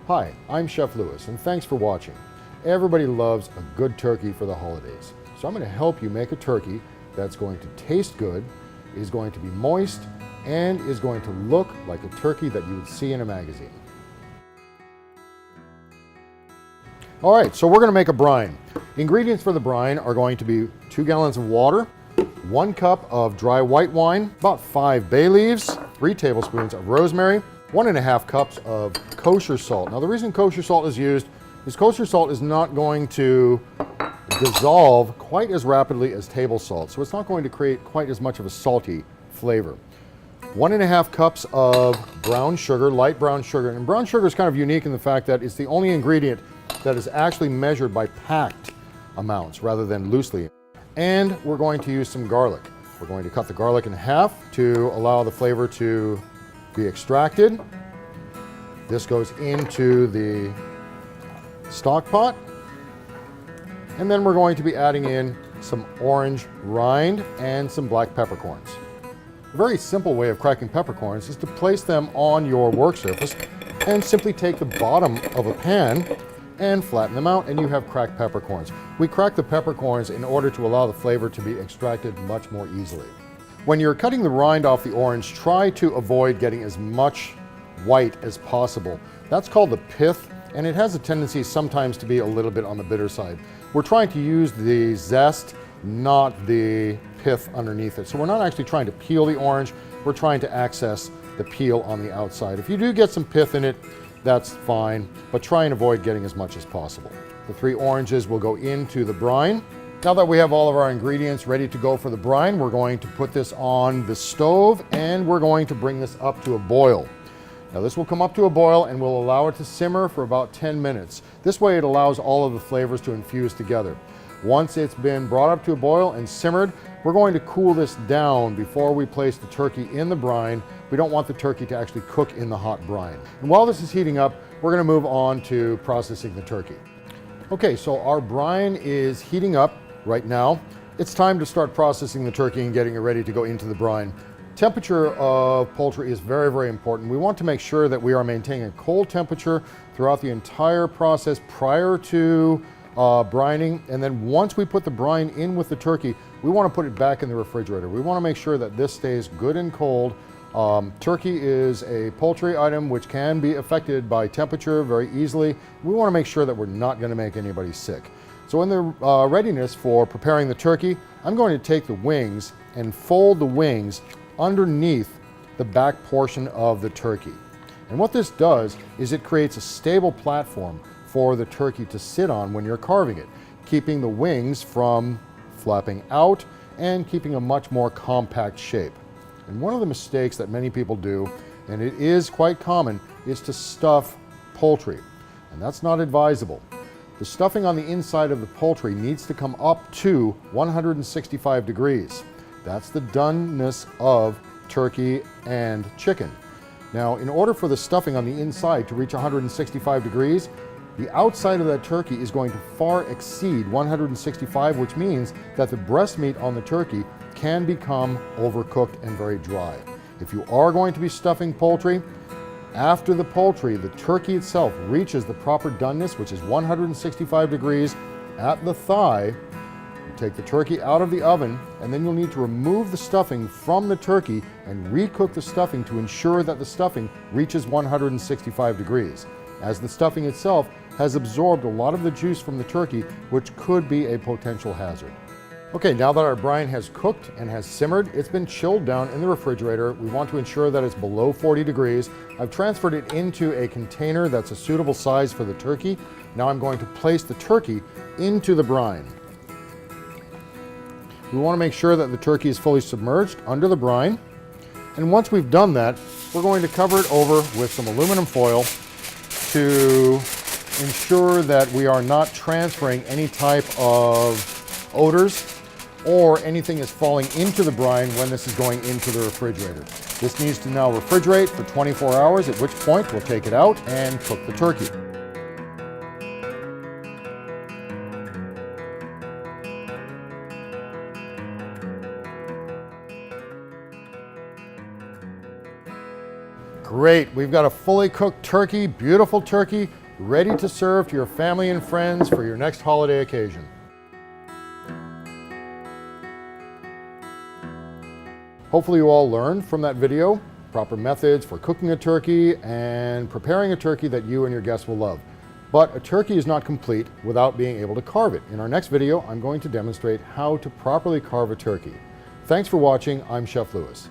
Hi, I'm Chef Lewis, and thanks for watching. Everybody loves a good turkey for the holidays, so I'm going to help you make a turkey that's going to taste good, is going to be moist, and is going to look like a turkey that you would see in a magazine. All right, so we're going to make a brine. Ingredients for the brine are going to be 2 gallons of water, 1 cup of dry white wine, about 5 bay leaves, 3 tablespoons of rosemary, 1.5 cups of kosher salt. Now the reason kosher salt is used is kosher salt is not going to dissolve quite as rapidly as table salt, so it's not going to create quite as much of a salty flavor. 1.5 cups of brown sugar, light brown sugar. And brown sugar is kind of unique in the fact that it's the only ingredient that is actually measured by packed amounts rather than loosely. And we're going to use some garlic. We're going to cut the garlic in half to allow the flavor to be extracted. This goes into the stock pot. And then we're going to be adding in some orange rind and some black peppercorns. A very simple way of cracking peppercorns is to place them on your work surface and simply take the bottom of a pan and flatten them out, and you have cracked peppercorns. We crack the peppercorns in order to allow the flavor to be extracted much more easily. When you're cutting the rind off the orange, try to avoid getting as much white as possible. That's called the pith, and it has a tendency sometimes to be a little bit on the bitter side. We're trying to use the zest, not the pith underneath it. So we're not actually trying to peel the orange, we're trying to access the peel on the outside. If you do get some pith in it, that's fine, but try and avoid getting as much as possible. The 3 oranges will go into the brine. Now that we have all of our ingredients ready to go for the brine, we're going to put this on the stove and we're going to bring this up to a boil. Now this will come up to a boil and we'll allow it to simmer for about 10 minutes. This way it allows all of the flavors to infuse together. Once it's been brought up to a boil and simmered, we're going to cool this down before we place the turkey in the brine. We don't want the turkey to actually cook in the hot brine. And while this is heating up, we're going to move on to processing the turkey. Okay, so our brine is heating up right now. It's time to start processing the turkey and getting it ready to go into the brine. Temperature of poultry is very, very important. We want to make sure that we are maintaining a cold temperature throughout the entire process prior to brining, and then once we put the brine in with the turkey, we want to put it back in the refrigerator. We want to make sure that this stays good and cold. Turkey is a poultry item which can be affected by temperature very easily. We want to make sure that we're not going to make anybody sick. So in the readiness for preparing the turkey, I'm going to take the wings and fold the wings underneath the back portion of the turkey. And what this does is it creates a stable platform for the turkey to sit on when you're carving it, keeping the wings from flapping out and keeping a much more compact shape. And one of the mistakes that many people do, and it is quite common, is to stuff poultry. And that's not advisable. The stuffing on the inside of the poultry needs to come up to 165 degrees. That's the doneness of turkey and chicken. Now, in order for the stuffing on the inside to reach 165 degrees, the outside of that turkey is going to far exceed 165, which means that the breast meat on the turkey can become overcooked and very dry. If you are going to be stuffing poultry, after the poultry, the turkey itself reaches the proper doneness, which is 165 degrees at the thigh. You take the turkey out of the oven, and then you'll need to remove the stuffing from the turkey and recook the stuffing to ensure that the stuffing reaches 165 degrees, as the stuffing itself has absorbed a lot of the juice from the turkey, which could be a potential hazard. Okay, now that our brine has cooked and has simmered, it's been chilled down in the refrigerator. We want to ensure that it's below 40 degrees. I've transferred it into a container that's a suitable size for the turkey. Now I'm going to place the turkey into the brine. We want to make sure that the turkey is fully submerged under the brine. And once we've done that, we're going to cover it over with some aluminum foil to ensure that we are not transferring any type of odors or anything is falling into the brine when this is going into the refrigerator. This needs to now refrigerate for 24 hours, at which point we'll take it out and cook the turkey. Great, we've got a fully cooked turkey, beautiful turkey, ready to serve to your family and friends for your next holiday occasion. Hopefully you all learned from that video proper methods for cooking a turkey and preparing a turkey that you and your guests will love. But a turkey is not complete without being able to carve it. In our next video, I'm going to demonstrate how to properly carve a turkey. Thanks for watching. I'm Chef Lewis.